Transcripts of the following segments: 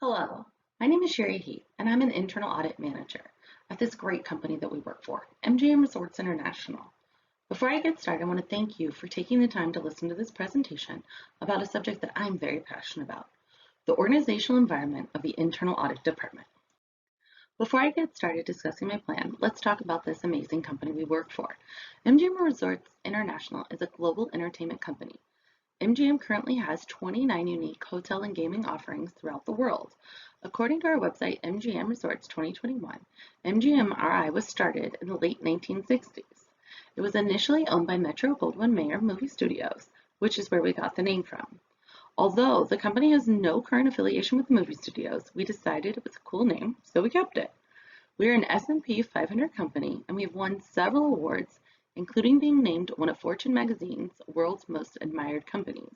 Hello, my name is Sherry Heath, and I'm an internal audit manager at this great company that we work for, MGM Resorts International. Before I get started, I want to thank you for taking the time to listen to this presentation about a subject that I'm very passionate about, the organizational environment of the internal audit department. Before I get started discussing my plan, let's talk about this amazing company we work for. MGM Resorts International is a global entertainment company. MGM currently has 29 unique hotel and gaming offerings throughout the world. According to our website, MGM Resorts 2021, MGMRI was started in the late 1960s. It was initially owned by Metro-Goldwyn-Mayer Movie Studios, which is where we got the name from. Although the company has no current affiliation with the movie studios, we decided it was a cool name, so we kept it. We are an S&P 500 company, and we have won several awards, including being named one of Fortune magazine's World's Most Admired Companies.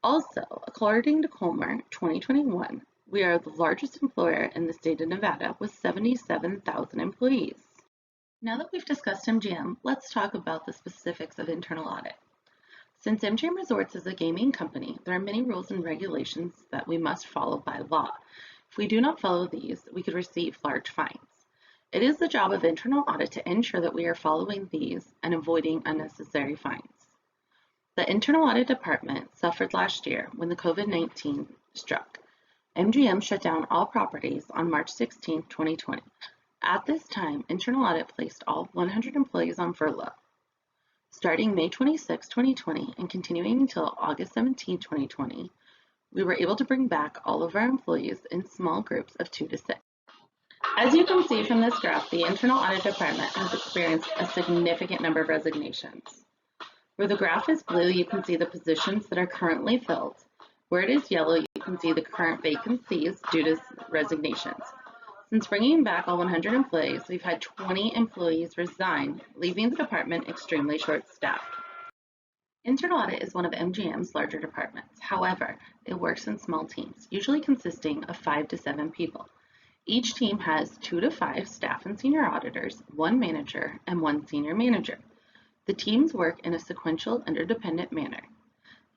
Also, according to Colmer 2021, we are the largest employer in the state of Nevada with 77,000 employees. Now that we've discussed MGM, let's talk about the specifics of internal audit. Since MGM Resorts is a gaming company, there are many rules and regulations that we must follow by law. If we do not follow these, we could receive large fines. It is the job of internal audit to ensure that we are following these and avoiding unnecessary fines. The internal audit department suffered last year when the COVID-19 struck. MGM shut down all properties on March 16, 2020. At this time, internal audit placed all 100 employees on furlough. Starting May 26, 2020 and continuing until August 17, 2020, we were able to bring back all of our employees in small groups of 2 to 6. As you can see from this graph, the internal audit department has experienced a significant number of resignations. Where the graph is blue, you can see the positions that are currently filled. Where it is yellow, you can see the current vacancies due to resignations. Since bringing back all 100 employees, we've had 20 employees resign, leaving the department extremely short-staffed. Internal audit is one of MGM's larger departments. However, it works in small teams, usually consisting of 5 to 7 people. Each team has 2 to 5 staff and senior auditors, 1 manager, and 1 senior manager. The teams work in a sequential, interdependent manner.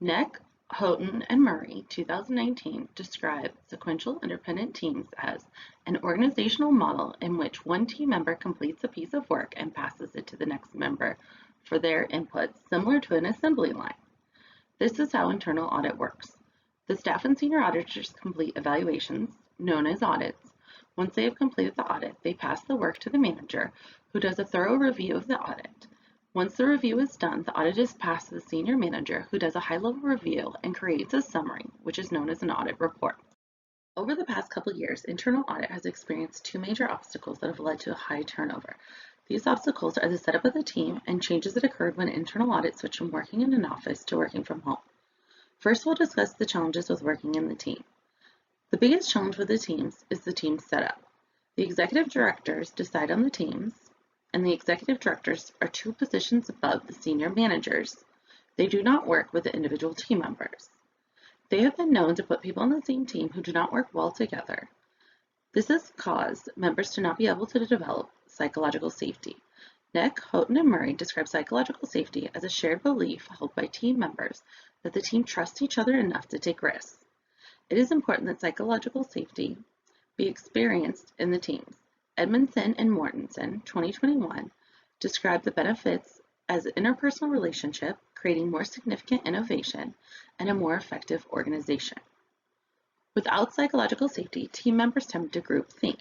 Neck, Houghton, and Murray, 2019, describe sequential independent teams as an organizational model in which one team member completes a piece of work and passes it to the next member for their input, similar to an assembly line. This is how internal audit works. The staff and senior auditors complete evaluations, known as audits. Once they have completed the audit, they pass the work to the manager, who does a thorough review of the audit. Once the review is done, the audit is passed to the senior manager, who does a high-level review and creates a summary, which is known as an audit report. Over the past couple years, internal audit has experienced 2 major obstacles that have led to a high turnover. These obstacles are the setup of the team and changes that occurred when internal audit switched from working in an office to working from home. First, we'll discuss the challenges with working in the team. The biggest challenge with the teams is the team setup. The executive directors decide on the teams, and the executive directors are 2 positions above the senior managers. They do not work with the individual team members. They have been known to put people on the same team who do not work well together. This has caused members to not be able to develop psychological safety. Neck, Houghton, and Murray describe psychological safety as a shared belief held by team members that the team trusts each other enough to take risks. It is important that psychological safety be experienced in the teams. Edmondson and Mortensen, 2021, describe the benefits as an interpersonal relationship, creating more significant innovation and a more effective organization. Without psychological safety, team members tend to group think.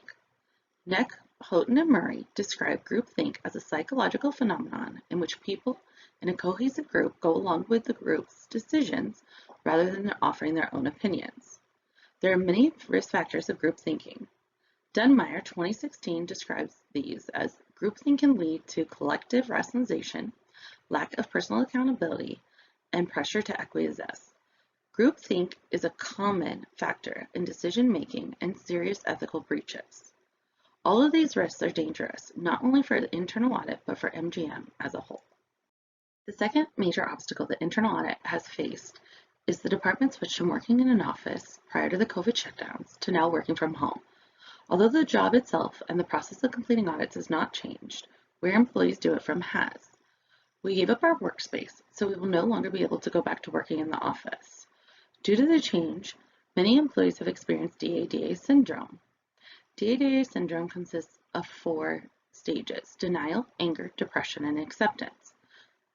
Neck, Houghton, and Murray describe groupthink as a psychological phenomenon in which people in a cohesive group go along with the group's decisions rather than offering their own opinions. There are many risk factors of group thinking. Dunmeyer, 2016, describes these as groupthink can lead to collective rationalization, lack of personal accountability, and pressure to acquiesce. Groupthink is a common factor in decision-making and serious ethical breaches. All of these risks are dangerous, not only for the internal audit, but for MGM as a whole. The second major obstacle that internal audit has faced is the department switch from working in an office prior to the COVID shutdowns to now working from home. Although the job itself and the process of completing audits has not changed, where employees do it from has. We gave up our workspace, so we will no longer be able to go back to working in the office. Due to the change, Many employees have experienced DADA syndrome. DADA syndrome consists of 4 stages: denial, anger, depression, and acceptance.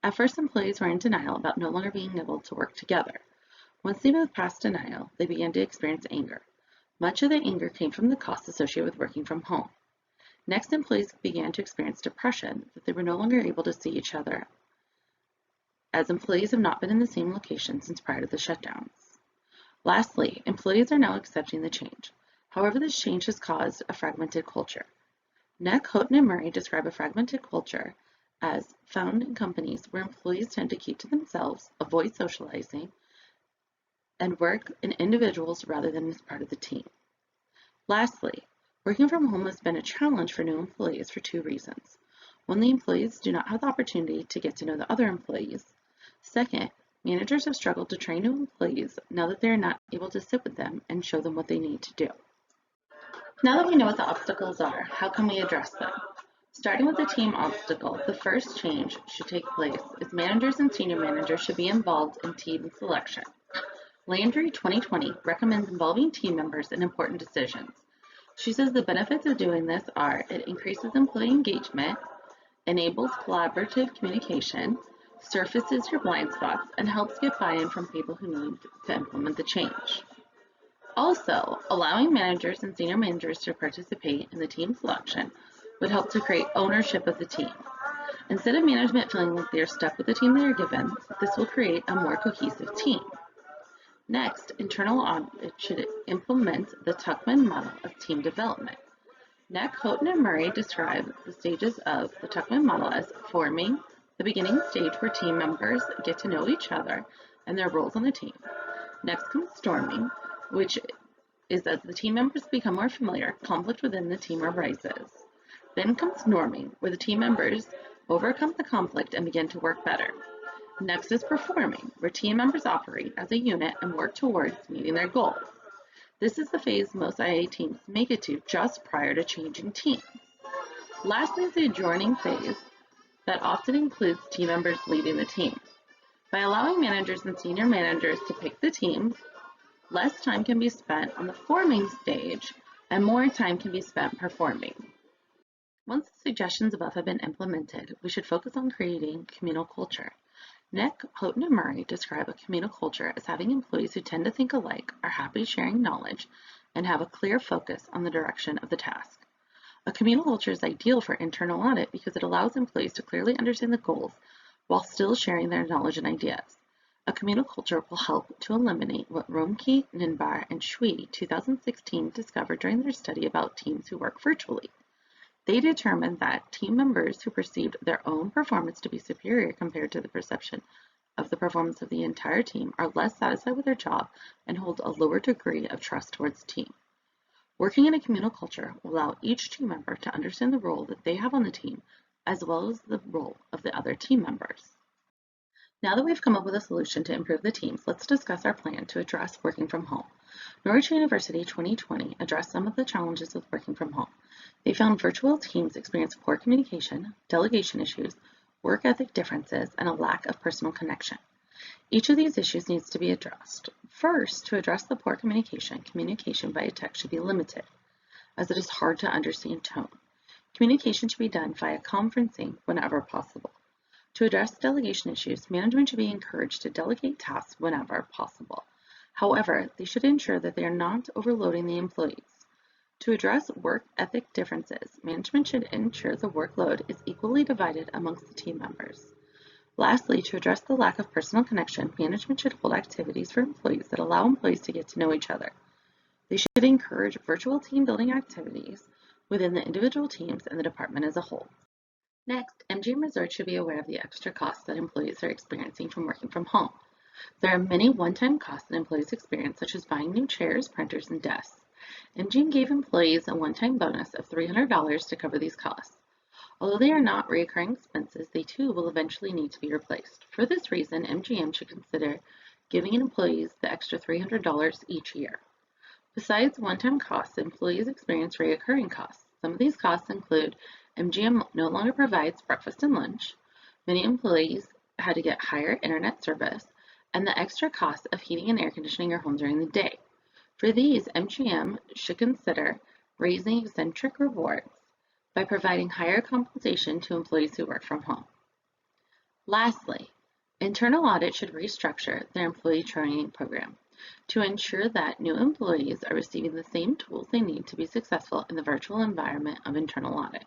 At first, employees were in denial about no longer being able to work together. Once they moved past denial, they began to experience anger. Much of the anger came from the costs associated with working from home. Next, employees began to experience depression that they were no longer able to see each other, as employees have not been in the same location since prior to the shutdowns. Lastly, employees are now accepting the change. However, this change has caused a fragmented culture. Neck, Houghton, and Murray describe a fragmented culture as found in companies where employees tend to keep to themselves, avoid socializing, and work in individuals rather than as part of the team. Lastly, working from home has been a challenge for new employees for 2 reasons. One, the employees do not have the opportunity to get to know the other employees. Second, managers have struggled to train new employees now that they are not able to sit with them and show them what they need to do. Now that we know what the obstacles are, how can we address them? Starting with the team obstacle, the first change should take place is managers and senior managers should be involved in team selection. Landry 2020 recommends involving team members in important decisions. She says the benefits of doing this are it increases employee engagement, enables collaborative communication, surfaces your blind spots, and helps get buy-in from people who need to implement the change. Also, allowing managers and senior managers to participate in the team selection would help to create ownership of the team. Instead of management feeling like they are stuck with the team they are given, this will create a more cohesive team. Next, internal audit should implement the Tuckman model of team development. Neck, Houghton, and Murray describe the stages of the Tuckman model as forming, the beginning stage where team members get to know each other and their roles on the team. Next comes storming, which is as the team members become more familiar, conflict within the team arises. Then comes norming, where the team members overcome the conflict and begin to work better. Next is performing, where team members operate as a unit and work towards meeting their goals. This is the phase most IA teams make it to just prior to changing teams. Lastly is the adjourning phase that often includes team members leading the team. By allowing managers and senior managers to pick the teams, less time can be spent on the forming stage and more time can be spent performing. Once the suggestions above have been implemented, we should focus on creating communal culture. Neck, Houghton, and Murray describe a communal culture as having employees who tend to think alike, are happy sharing knowledge, and have a clear focus on the direction of the task. A communal culture is ideal for internal audit because it allows employees to clearly understand the goals while still sharing their knowledge and ideas. A communal culture will help to eliminate what Romke, Ninbar, and Shui 2016 discovered during their study about teams who work virtually. They determined that team members who perceived their own performance to be superior compared to the perception of the performance of the entire team are less satisfied with their job and hold a lower degree of trust towards the team. Working in a communal culture will allow each team member to understand the role that they have on the team, as well as the role of the other team members. Now that we've come up with a solution to improve the teams, let's discuss our plan to address working from home. Norwich University 2020 addressed some of the challenges with working from home. They found virtual teams experience poor communication, delegation issues, work ethic differences, and a lack of personal connection. Each of these issues needs to be addressed. First, to address the poor communication, communication via text should be limited, as it is hard to understand tone. Communication should be done via conferencing whenever possible. To address delegation issues, management should be encouraged to delegate tasks whenever possible. However, they should ensure that they are not overloading the employees. To address work ethic differences, management should ensure the workload is equally divided amongst the team members. Lastly, to address the lack of personal connection, management should hold activities for employees that allow employees to get to know each other. They should encourage virtual team building activities within the individual teams and the department as a whole. Next, MGM Resorts should be aware of the extra costs that employees are experiencing from working from home. There are many one-time costs that employees experience, such as buying new chairs, printers, and desks. MGM gave employees a one-time bonus of $300 to cover these costs. Although they are not recurring expenses, they too will eventually need to be replaced. For this reason, MGM should consider giving employees the extra $300 each year. Besides one-time costs, employees experience recurring costs. Some of these costs include MGM no longer provides breakfast and lunch. Many employees had to get higher internet service, and the extra cost of heating and air conditioning your home during the day. For these, MGM should consider raising eccentric rewards by providing higher compensation to employees who work from home. Lastly, internal audit should restructure their employee training program to ensure that new employees are receiving the same tools they need to be successful in the virtual environment of internal audit.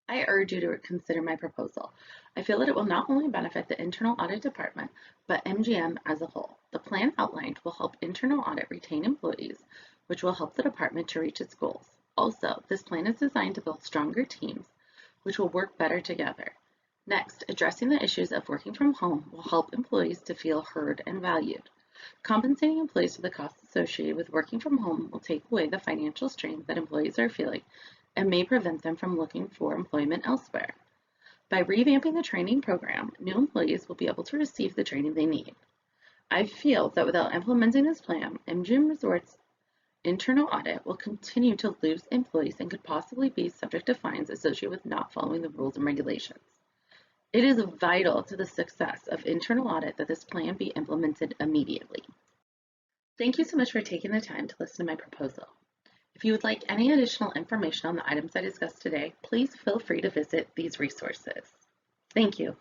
I urge you to consider my proposal. I feel that it will not only benefit the internal audit department, but MGM as a whole. The plan outlined will help internal audit retain employees, which will help the department to reach its goals. Also, this plan is designed to build stronger teams, which will work better together. Next, addressing the issues of working from home will help employees to feel heard and valued. Compensating employees for the costs associated with working from home will take away the financial strain that employees are feeling and may prevent them from looking for employment elsewhere. By revamping the training program, new employees will be able to receive the training they need. I feel that without implementing this plan, MGM Resorts internal audit will continue to lose employees and could possibly be subject to fines associated with not following the rules and regulations. It is vital to the success of internal audit that this plan be implemented immediately. Thank you so much for taking the time to listen to my proposal. If you would like any additional information on the items I discussed today, please feel free to visit these resources. Thank you.